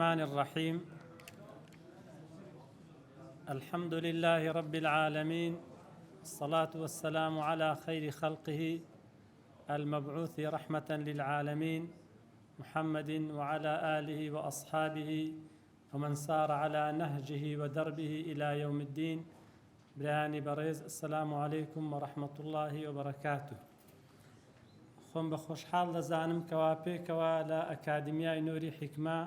الرحمن الرحيم. الحمد لله رب العالمين، الصلاة والسلام على خير خلقه المبعوث رحمة للعالمين محمد وعلى آله وأصحابه ومن سار على نهجه ودربه إلى يوم الدين. برياني بريز، السلام عليكم ورحمة الله وبركاته. خۆم بە خۆشحاڵ دەزانم کەوا پێکەوە لە ئەکادمیای نووری حیکمە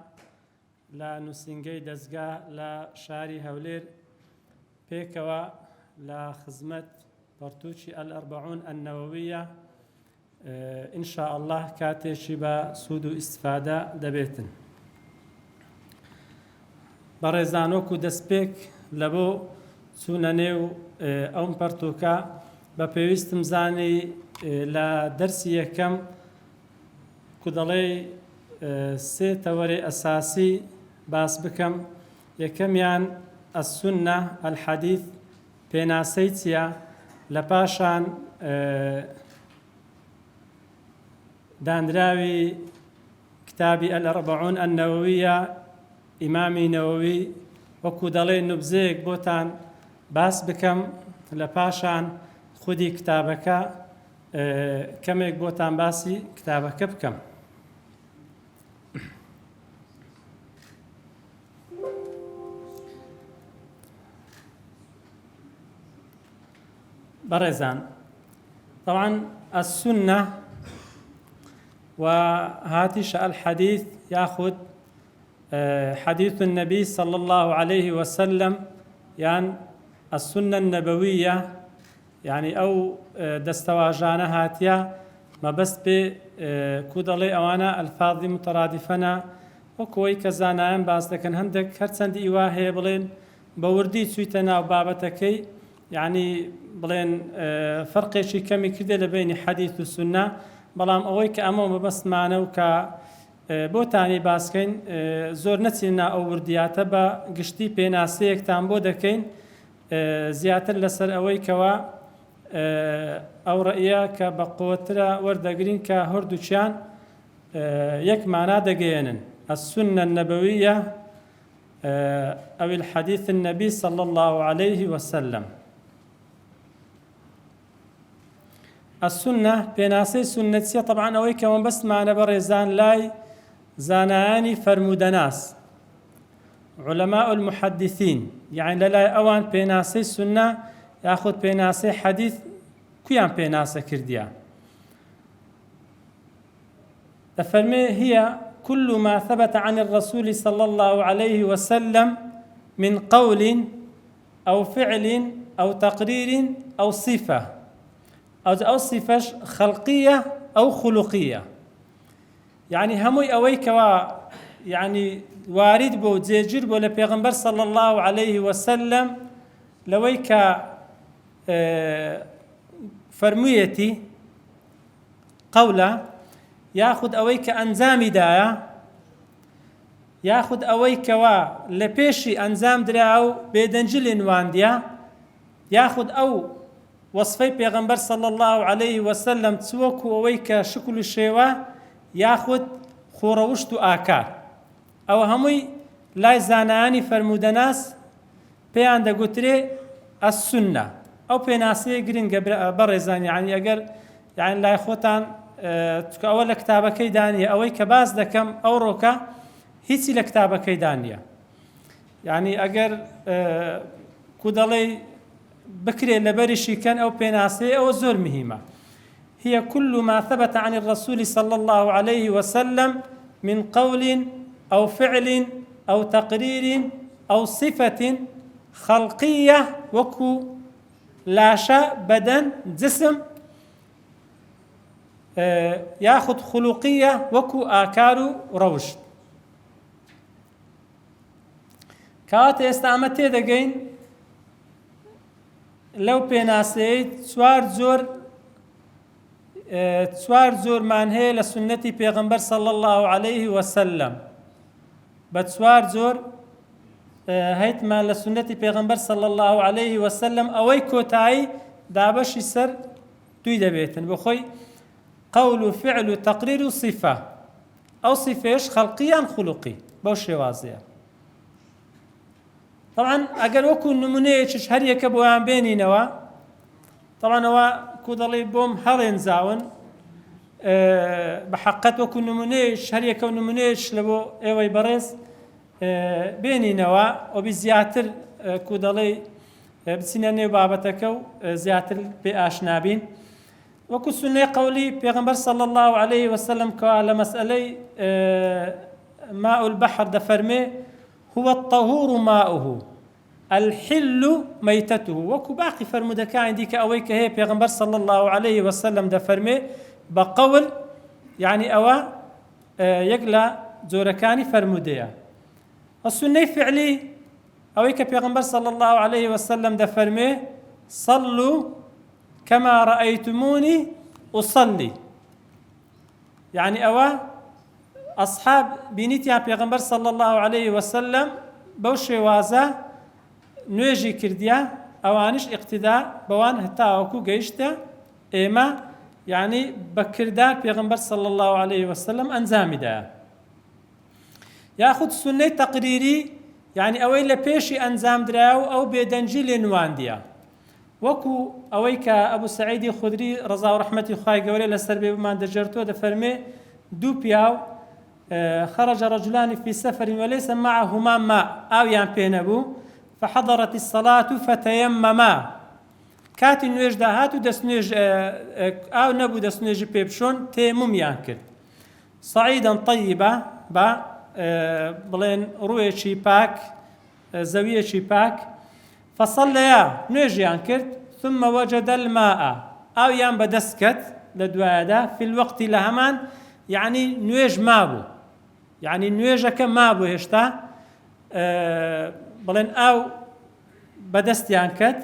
لە نووسینگەی دەستگا لە شاری هەولێر پێکەوە لە خزمەت پەرتووکی ئەلئەربەعون ئەنەوەویە ئینشاء الله کاتێکی بە سوود و ئیستیفادە دەبێتن. بەڕێزان وەکو دەستپێک لە بۆ چوونە نێو ئەوم پەرتووکە بە پێویستم زانی لە دەرسی یەکەم کو دەڵێ سێ تەوەرەی ئەساسی باس بکەم. یەکەمیان ئەسسونە ئەلحەدیث، پێناسەی چییە؟ لە پاشان دانراوی کتابی ئەلئەربەعون ئەنەوەویە ئیمامی نەوەوی وەکو دەڵێ نوبزەیەک بۆتان باس بکەم، لە پاشان خودی کتابەکە کەمێک بۆتان باسی کتابەکە بکەم. بەڕێزان، طبعا السنة وهاتش الحديث ياخذ حديث النبي صلى الله عليه وسلم، يعني السنة النبوية، يعني أو دستواجانا هاتيا ما بس ب كودلي أوانا الفاظ مترادفنا وكوي كزانايان باس لكن هندك هرسند إيواهي بلين بوردي سويتنا وبابتكي، يعني بلين فرقي شي كمي كده لبين حديث السنة بلام أوي كأمام بس معنا وكا بوتاني باسكين زور نتينا أو وردياتا با قشتي بيناسيك تامبو دكين زياتر لسر أوي كوا أو رأيك بقوترا وردقرين كهردوشان يك معنا دقينا السنة النبوية أو الحديث النبي صلى الله عليه وسلم. السنة بيناسي سنتية طبعا أوي كمان بس معنا بريزان لاي زاناني فرمودناس علماء المحدثين، يعني لا أوان بيناسي السنة يأخذ بيناسي حديث كيان بيناسي كرديا. تفرمي هي كل ما ثبت عن الرسول صلى الله عليه وسلم من قول أو فعل أو تقرير أو صفة أو صفة خلقية أو خلقية، يعني هموي أويك يعني وارد بو زيجر بو لبيغمبر صلى الله عليه وسلم لويك فرميتي قولا ياخذ أويك أنزام دايا، ياخذ أويك لبيشي أنزام دراو بيدنجل وانديا، ياخذ أو وصفي بيغمبر صلى الله عليه وسلم تسوكو أويك شكل الشيوة، ياخذ خوروشت آكار أو هموي لا زاناني فرمودناس بيان دا قتري السنة أو بيناسي قرنق برزان، يعني أقر يعني لا يخوتان أول كتابة كيدانية أوي كباس دكم أو روكا هيتي لكتابة كيدانية، يعني أقر كودالي بكري لبرشي كان أو بيناسي أو زور مهمة. هي كل ما ثبت عن الرسول صلى الله عليه وسلم من قول أو فعل أو تقرير أو صفة خلقية وكو لاشا بدن جسم، ياخذ خلقية وكو آكار روش. كات استعمتي دقين لو بيناسيت سوار زور مانهي لسنتي بيغمبر صلى الله عليه وسلم، بتسوار زور هيت ما لسنتي بيغمبر صلى الله عليه وسلم أوي كوتاي دابش يسر دوي دبيتن بخوي قول فعل تقرير صفة أو صفة خلقيا خلقي، بەو شێوازەیە. طبعا ئەگەر وەکو نمونەیەکیش هەر یەکە بۆیان بێنینەوە، طبعا ئەوە کو دەڵێ بۆم هەڵێنزاون بە حەقەت وەکو نمونەیەش هەر یەکە نمونەیەش لە بۆ ئێوەی بەڕێز بێنینەوە وەبی زیاتر کو دەڵێ بچینە نێو بابەتەکە و زیاتر پێ ئاشنابین. وەکو سنەی قەولی پێغەمبەر صلی الله عليه وسلم کەوا لە مەسئلەی ماء البحر دەفەرمێ هو الطهور ماؤه الحل ميتته، وەکو باقی فەرمودەکانی دیکە ئەوەی کە هەیە پێغەمبەر صلی الله عليه وسلم دەفەرمێ بە قەول، یعنی ئەوە یەک لە جۆرەکانی فەرمودەیە. السنەی فعلی ئەوەی کە پێغەمبەر صلی الله عليه وسلم دەفەرمێ صلوا كما رأيتموني أصلي، يعني ئەوە ئەصحاب بینیتیان پێغەمبەر صلی الله عليه وسلم بەو شێوازە نوێژی کردیە، ئەوانش اقتدا بەوان هەتاوەکو گەیشتە ئێمە، یعنی بەکردار پێغەمبەر صلی الله عليه وسلم ئەنجامیدایە. یاخود سنەی تەقریری، یعنی ئەوەی لە پێشی ئەنجام درا و ئەو بێدەنجی لێ نواندیە، وەکو ئەوەی کە ئەبوو سەعیدی خودری ڕەزا و ڕەحمەتی خوای گەورەی لەسەر بێ بمان دەجێڕتۆ دەفەرمێ دوو پیاو خرج رجلان في سفر وليس معهما ماء ئاویان پێ نەبوو فحضرت الصلاة فتيمما، کاتی نوێژ داهات و دەستنوێژ ئاو نەبوو دەستنوێژی پێ بشۆن تێمومیان کرد صعيدا طيبة بە بڵێن ڕوویەکی پاک زەویەکی پاک فصليا نوێژیان کرد ثم وجد الماء ئاویان بەدەست کرد لە دوایەدا في الوقت لە هەمان، یعنی نوێژ مابوو، یعنی نوێژەکە مابوو هێشتا بڵێن ئاو بەدەستیان کرد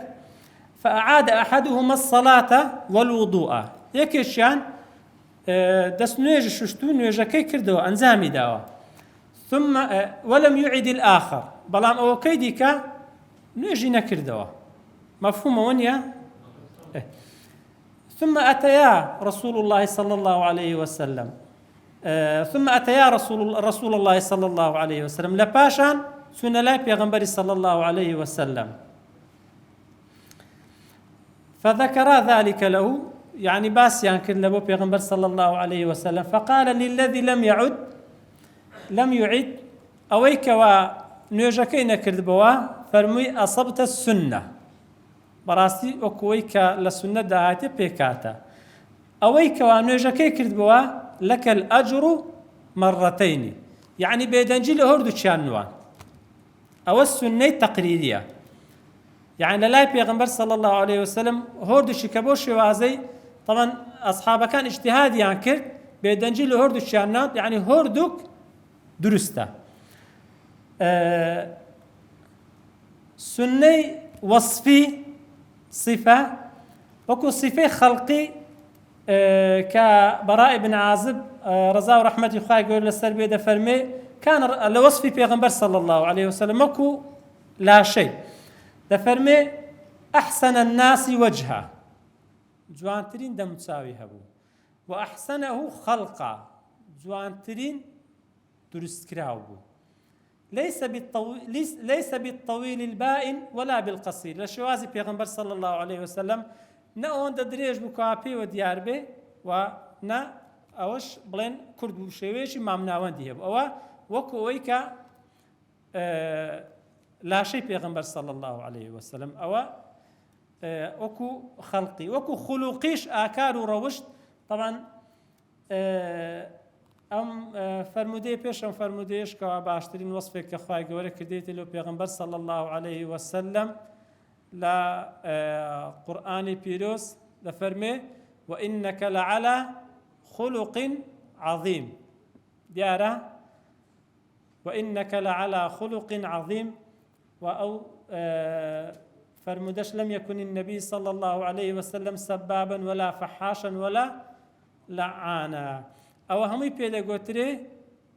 فأعاد أحدهما الصلاة والوضوء، یەکێکیان دەست نوێژی شوشت و نوێژەکەی کردەوە ئەنجامی داوە ثم ولم يعد الآخر، بەڵام ئەوەکەی دیکە نوێژی نەکردەوە. مەفهومەوە نییە؟ ثم أتيا رسول الله صلى الله عليه وسلم ثم أتيا رسول الله صلى الله عليه وسلم لباشان سنة لا پیغمبر صلى الله عليه وسلم فذكر ذلك له، يعني باسيان كر لبو پیغمبر صلى الله عليه وسلم فقال للذي لم يعد أويك ونوجكي نكرد بوا فرمي أصبت السنة، بەڕاستی ئۆکوەی کە لە سونەت داهاتێ پێکاتە، ئەوەی کەوا نوێژەکەی کردبووە لەکە الئەجر مەڕەتەینی، یعنی بێدەنجی لە هەردووچیان نوان. ئەوە سونەی تەقریریە، یعنی لە لای پێغەمبەر صلی الله عليه وسلم هەردووشی کە بۆ شێوازەی طبعا ئەسحابەکان ئیجتیهادیان کرد بێدەنجی لە هەردووچیان ناوت، یعنی هەردووک دروستە. سنەی وەصفی صفة وكو صفة خلقي كبراء بن عازب رضا ورحمة الله يقول للسربية دفرمي كان لوصف پیغمبر صلى الله عليه وسلم وكو لا شيء دفرمي أحسن الناس وجها، جوانترين دم تساوي هبو، وأحسنه خلقا جوانترين درست كراوبو، ليس بالطويل البائن ولا بالقصير، لشوازي پیغمبر صلى الله عليه وسلم نا اوندا دريج بكوابي وديار به ونا اوش بلين كرد بشويشي مامناوندي هب او وكو ويكا لا شيء پیغمبر صلى الله عليه وسلم او وكو خلقي وكو خلقيش آكار وروشت. طبعا ئەم فەرمودەی پێشم فەرمودەیەش کەوا باشترین وەصفێک کە خوای گەورە کردێتی لەو پێغەمبەر صلی الله عليه وسلم لە قورئانی پیرۆز دەفەرمێ وإنك لعلى خلق عظيم، دیارە وإنك لعلى خلق عظيم. وأو فرمودش لم يكن النبي صلى الله عليه وسلم سبابا ولا فحاشا ولا لعانا، ئەوە هەمووی پێدەگوترێ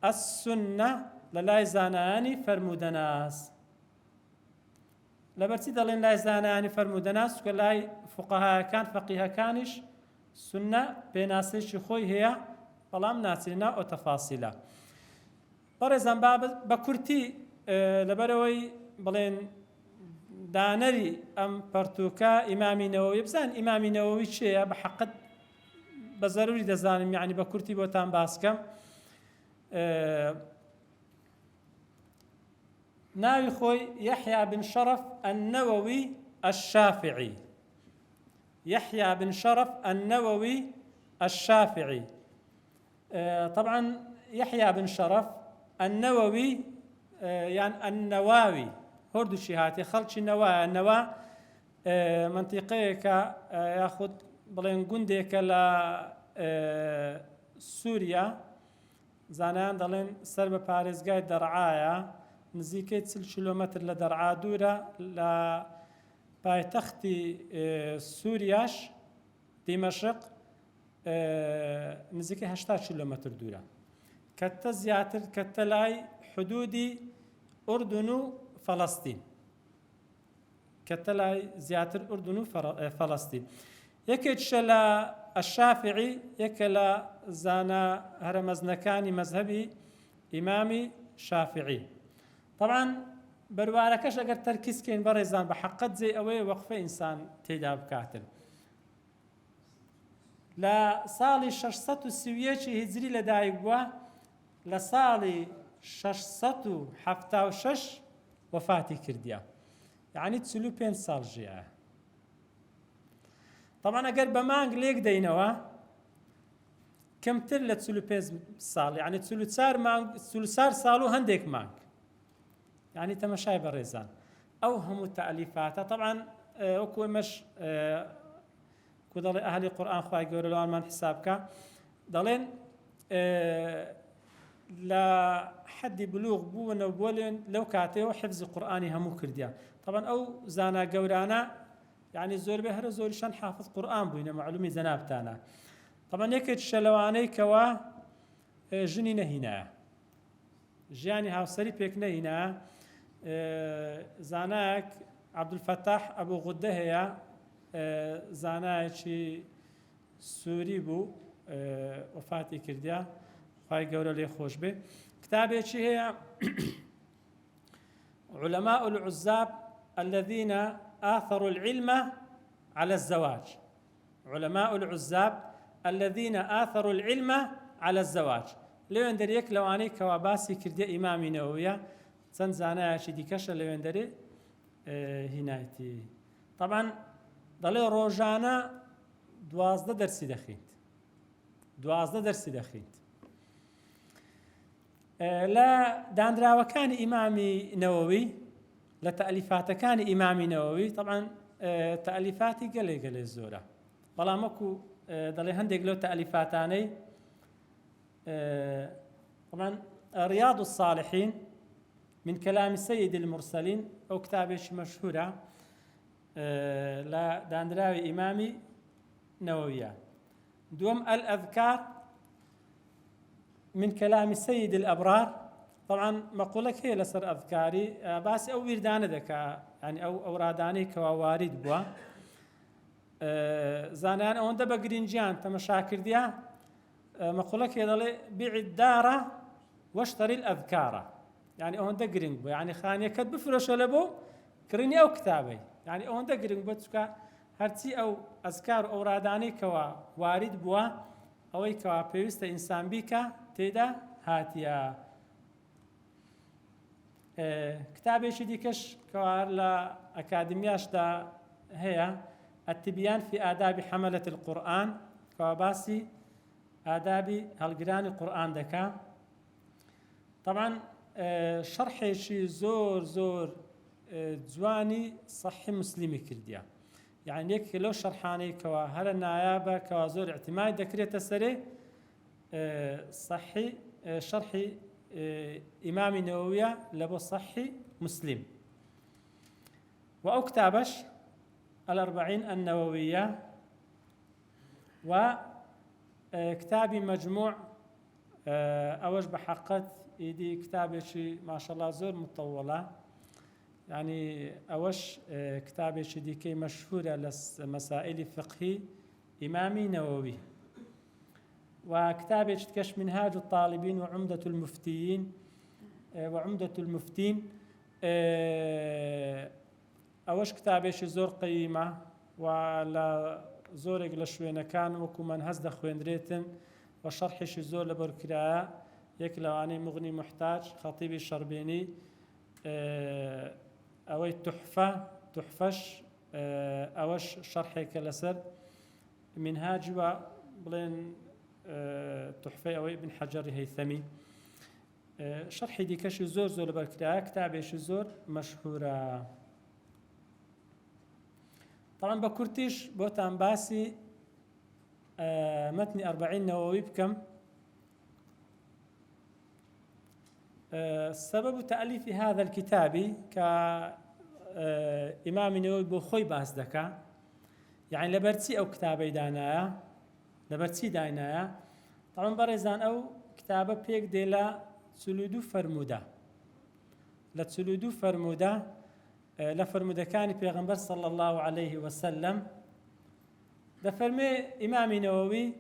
ئەسسونە لە لای زانایانی فەرمودەناس. لەبەرچی دەڵێن لای زانایانی فەرمودەناس کە لای فوقەهاکان فەقیهەکانیش سونە پێناسێکی خۆی هەیە، بەڵام ناچێنە ئەو تەفاسیلە. بەڕێزان بە کورتی لەبەرەوەی بڵێن دانەری ئەم پەرتووکە ئیمامی نەوەوی بزان ئیمامی نەوەوی چێە بە حەقت بە زەروری دەزانم یعنی بە کورتی بۆتان باسکەم ناوی خۆی یەحیا بن شەرەف النەوەوی الشافعي يحيى بن شرف النووي الشافعي طبعا يحيى بن شرف النووي يعني النواوي هردو شهاتي خلش النوا منطقيك ياخذ بلين قندك لا سوريا زانان دلين سرب باريزغاي درعايا نزيكي 30 كيلومتر لدرعا دوره لا پایتەختی سووریاش دیمەشق نزیکەی 80 کیلۆمەتر دوورە کەتە زیاتر کەتە لای حدودی ئوردون و فەڵەستین کەتە لای زیاتر ئوردون و فەڵەستین یەکێکشە لە الشافعی یەکە لە زانە هەرەمەزنەکانی مەزهەبی ئیمامی شافعی طبعا بەروارەکەش ئەگەر تەرکیزکەین بەڕێزان بە حەقەت جێ ئەوەیە وەقفە ئینسان تێدا بکاتن لە ساڵی 631 هیجری لەدایک بووە لە ساڵی 676 وەفاتی کردیە یعنی 45 ساڵ ژیایە طبعا ئەگەر بە مانگ لێک دەینەوە کەمتر لە 45 ساڵ یعنی 44 ساڵ و هەندێک مانگ يعني تمشاي بريزان أو هم التأليفات طبعا أكو مش كودل أهل القرآن خواي يقولوا من حسابك دلين لا حد بلوغ بونا بولين لو كاتيو حفظ القرآن همو كرديا طبعا أو زانا قورانا يعني زور بهر زور شان حافظ قرآن بوينا معلومي زنابتانا طبعا يكت شلواني كوا جنينة هنا جاني هاوسري بيك نهينا زاناك عبد الفتاح أبو غدة هي زاناكي سوري بو وفاتي كرديا خواهي قولة لي خوش به كتابي هي علماء العزاب الذين آثروا العلم على الزواج علماء العزاب الذين آثروا العلم على الزواج لو اندريك لو اني كواباسي كردي امامي نوويه چەند زانایەکی دیکەشە لەوێندەرێ هینایەتی طبعا دەڵێ ڕۆژانە 12 دەرسی دەخوێنیت 12 دەرسی دەخوێنیت لە دانراوەکانی ئیمامی نەوەوی لە تەئەلیفاتەکانی ئیمامی نەوەوی طبعا تەئەلیفاتی گەلێ زۆرە بەڵام وەکو دەڵێ هەندێک لەو تەئەلیفاتانەی طبعا رياض الصالحين من كلام سيد المرسلين أو كتابش مشهورة لا داندراوي إمامي نووية دوم الأذكار من كلام سيد الأبرار طبعا مقولك هي لسر أذكاري بس أو وردان ذكاء يعني أو أوراداني كوارد بوا زانان أون دبا جرينجان تمشاكر ديا مقولك هي بيع الدار واشتري الأذكار يعني أون دقرينج بو يعني خانية كتب فروش لبو كريني أو كتابي يعني أون دقرينج بو تسكا هرتي أو أذكار أو راداني كوا وارد بوا أو كوا بيوست إنسان بيكا تيدا هاتيا كتابي شديكش كوا لا أكاديمياش دا هي التبيان في آداب حملة القرآن كوا باسي آدابي هالقران القرآن دكا طبعا شرحي شي زور جواني صحي مسلمي كرديا يعني هيك لو شرحاني كوا هلا نايابه كوا زور اعتماد ذكريته سري صحي شرحي إمام نووية لبو صحي مسلم وأكتابش 40 النووية وكتابي مجموع أوج بحقت إيدي كتابي ما شاء الله زور مطولة يعني أوش كتابي ديكي مشهورة لمسائل فقهي إمامي نووي وكتابي تكش منهاج الطالبين وعمدة المفتيين وعمدة المفتين أوش كتابش زور قيمة ولا زورك لشوينكان وكو من هزد خويندريتن وشرحش زور لبركراء يكلواني مغني محتاج خطيب الشربيني أوي تحفش أوش شرحي كالسر منهاج بلين تحفة أوي ابن حجر هيثمي شرحي دي كش زور زور لبركراء كتابش زور مشهورة طبعا بكرتش بوتان باسي متن 40 نووي بكم سبب تأليف هذا الكتاب كإمام نووي بخوي باس دكا يعني لبرتسي أو كتابي دانايا لبرتسي دانايا طبعا برزان أو كتابة بيك ديلا تسلودو فرمودا لتسلودو فرمودا لفرمودا كان بيغمبر صلى الله عليه وسلم دفرمي إمام نووي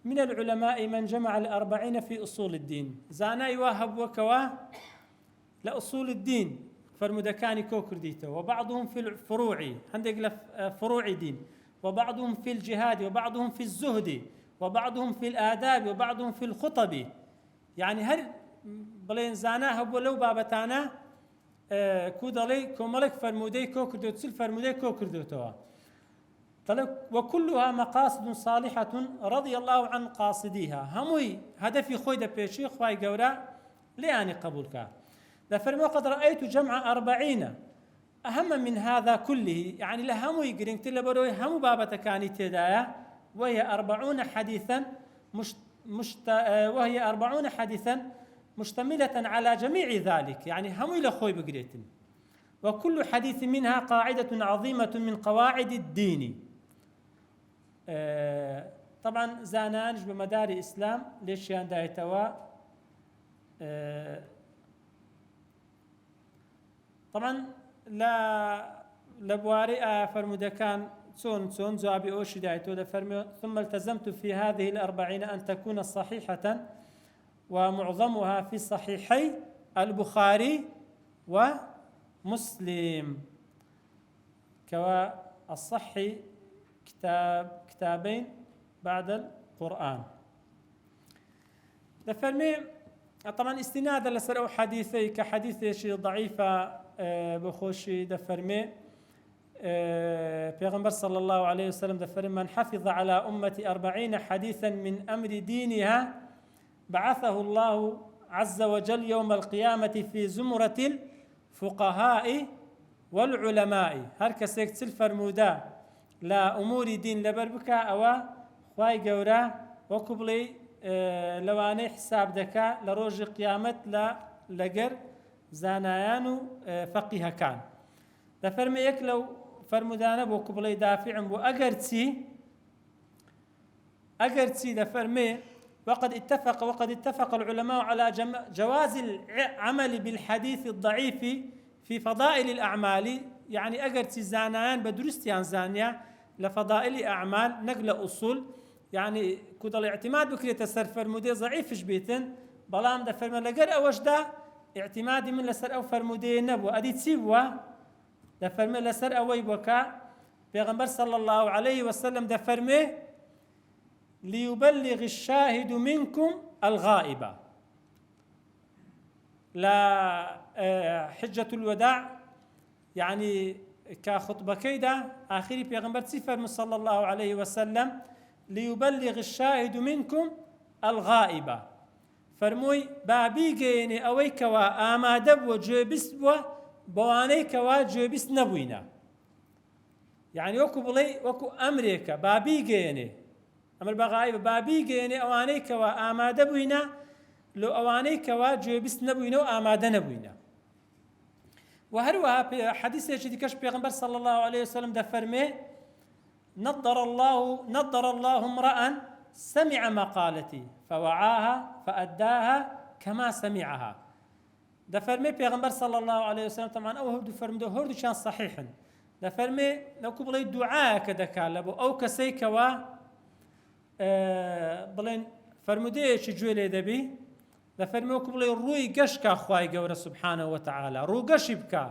من العلماء من جمع 40 في أصول الدين زانا يواهب وكوا لأصول الدين فرمودا كان كوكر ديته وبعضهم في الفروع عندك فروع دين وبعضهم في الجهاد وبعضهم في الزهد وبعضهم في الآداب وبعضهم في الخطب يعني هل بلين زانا هب ولو بابتانا كودالي كومالك فرمودي كوكر دوت سل فرمودي كوكر دوتوا وكلها مقاصد صالحة رضي الله عن قاصديها هموي هدفي خويدا بيشي خواي قورا لياني قبولك لفرمو قد رأيت جمع 40 أهم من هذا كله يعني لهموي قرنت لبروي همو بابا كاني تدايا وهي 40 حديثا وهي 40 حديثا مشتملة على جميع ذلك يعني هموي لخوي بقريتن وكل حديث منها قاعدة عظيمة من قواعد الدين طبعا زانانج بمدار إسلام ليش يانداي توا طبعا لا لبوارئ فرمودكان تسون زوابي أوشي دايتو ثم التزمت في هذه 40 أن تكون صحيحة ومعظمها في صحيحي البخاري ومسلم كوا الصحي كتابين بعد القرآن دفرمي طبعا استنادا لسرعو حديثي كحديث شي ضعيفة بخوشي دفرمي پیغمبر صلى الله عليه وسلم دفرمي من حفظ على أمتي 40 حديثا من أمر دينها بعثه الله عز وجل يوم القيامة في زمرة الفقهاء والعلماء هركس يكتل فرمودا لا أمور دين لبربكا أو خواي قورا وكبلي لواني حساب دكا لروج قيامت لا لقر زانايان فقيه كان دفرمي يكلو فرمودانا بو كبلي دافع بو أقرتي دفرمي وقد اتفق العلماء على جواز العمل بالحديث الضعيف في فضائل الأعمال يعني أقرتي زانايان بدرستيان زانيا لفضائل أعمال نقل أصول يعني كود الاعتماد بكري تسر فرمودي ضعيف جبيتن بلام ده فرم لقر أوش ده اعتمادي من لسر أو فرمودي نبو أدي تسيبوا ده فرم لسر أوي بوكا بيغمبر صلى الله عليه وسلم ده فرمه ليبلغ الشاهد منكم الغائبة لا حجة الوداع يعني كخطبة كيدا آخري بيغمبر سفر صلى الله عليه وسلم ليبلغ الشاهد منكم الغائبة فرموي بابيجيني أويكوا آمادب وجوبس بوانيكوا جوبس نبوينا يعني وكو أمريكا بابيجيني أمر بغائبة بابيجيني أوانيكوا آمادبوينا لو أوانيكوا جوبس نبوينا وآماد نبوينا وهروها حديث يجي كشف بيغمبر صلى الله عليه وسلم ده فرمي نضر الله امرأ سمع مقالتي فوعاها فأداها كما سمعها ده فرمي بيغمبر صلى الله عليه وسلم طبعا أو هردو فرمدو هردو كان صحيحا ده فرمي لو كبلي دعاء كذا كالبو أو كسيكوا بلين فرموديش جولي دبي لفرموك بڵێ ڕووی گەشکا خوای گەورە سبحانەه وتعالى ڕووگەشی بکە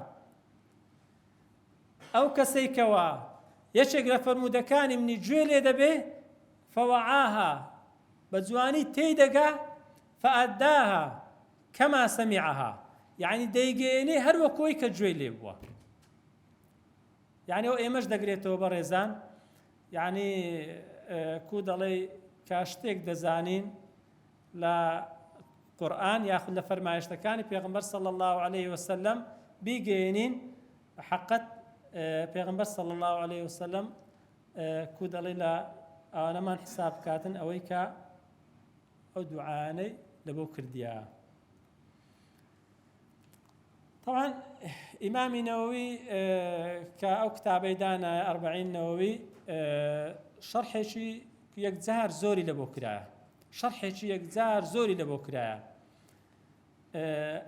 ئەو کەسەی کەوە یەکێک لە فەرموودەکانی منی گوێ لێ دەبێ فەوەعاها بە جوانی تێیدەگا فەئەداها کەما سەمیعەها یعنی دەیگەێنێ هەر وەکۆی کە گوێی لێ بووە یعنی ئەو ئێمەش دەگرێتەوە بە ڕێزان یعنی کو دەڵێ کا شتێک دەزانین لە قورئان یاخود لە فەرمایشتەکانی پێغەمبەر صلی الله عليه وسلم بیگەێنین بەحەقەت پێغەمبەر صلی الله عليه وسلم کو دەڵێ لە ئەوانەمان حساب بکاتن ئەوەی کە ئەو دوعانەی لەبۆ کردیە. طبعا ئیمامی نەوەوی کە ئەو کتابەی دانە ئەربعین نەوەوی شەرحێکی یەکجار زۆری لەبۆ کرایە شەرحێکی یەکجار زۆری لەبۆ کرایە.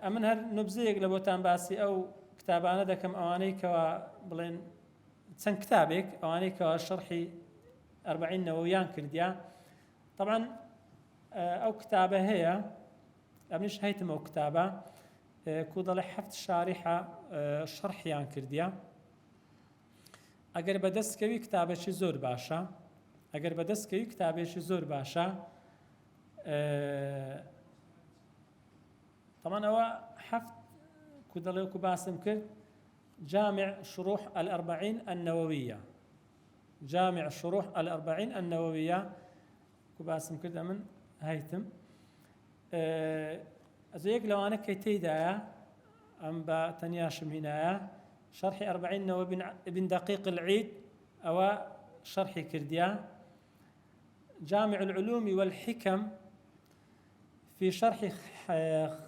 ئەمن هەر نوبزەیەک لە بۆتان باسی ئەو کتابانە دەکەم ئەوانەی کەوا بڵێن چەند کتابێک ئەوانەی کەوا شەرحی ئەربعین نەوەویان کردیا. طبعا ئەو کتابە هەیە ئەمنیش هەیتم ئەو کتابە کو دەڵێ حەفت شاریحە شەرحیان کردیا. ئەگەر بەدەستکەوی کتابێکی زۆر باشە ئەگەر بەدەستکەوی کتابێکی زۆر باشە طبعا ئەوە حەفت کو دەڵێ وەکو باسم کرد جامع شروح الأربعين النووية جامع شروح الأربعين النووية کو باسم کرد ئەمن هەیتم ئەزۆ یەک لەوانە کە تێیدایە ئەم بە تەنیاشم هینایە شرح أربعين نووي ابن دقيق العيد أو شرح كرديا. جامع العلوم والحكم في شرح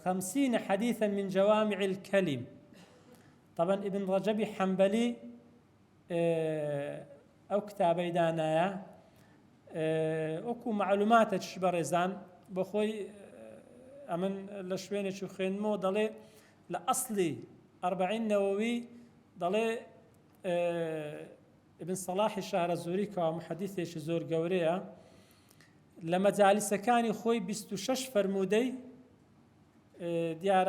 50 حديثا من جوامع الكلم. طبعا ابن رجب حنبلي أو كتابي دانايا أكو معلومات برزان بخوي أمن لشويني شو خين مو ضلي لأصلي 40 نووي ضلي ابن صلاح الشهر الزوري كمحدث زور قورية لما جالس كان خوي 26 فرمودي ديار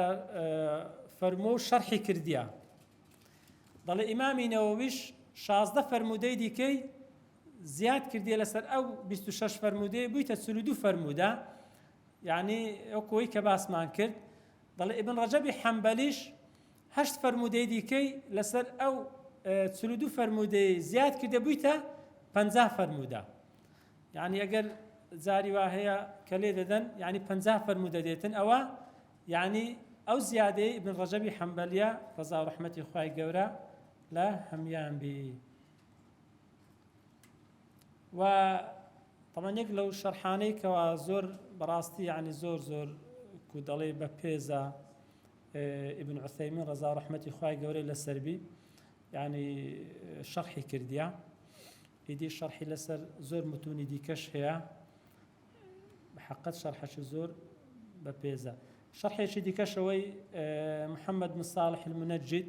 فرمو شرحي كرديا. ضل إمامي نوويش 16 فرمودي ديكي زياد كرديا لسر أو 26 فرمودي بيتا 32 فرمودا يعني أكوي كباس مان كرد. ضل ابن رجب حنبليش 8 فرمودي ديكي لسر أو 32 فرمودي زياد كرديا بيتا 50 فرمودا يعني أقل زاري واهية كليدة يعني 50 فرمودة ديتن أو يعني أو زيادة ابن رجب حنبلية رضا ورحمة إخوائي قورا لا هميان بي. وطبعا يقلو شرحاني كوازور براستي يعني زور كودالي ببيزا ابن عثيمين رضا ورحمة إخوائي قورا للسربي يعني شرحي كرديا إيدي شرحي لسر زور متوني دي كش هي بحقت شرحش زور ببيزا. شرحي شدي كشوي محمد بن صالح المنجد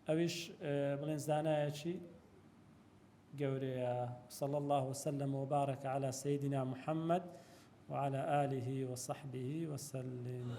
أويش بلين زانايشي قوري صلى الله وسلم وبارك على سيدنا محمد وعلى آله وصحبه وسلم.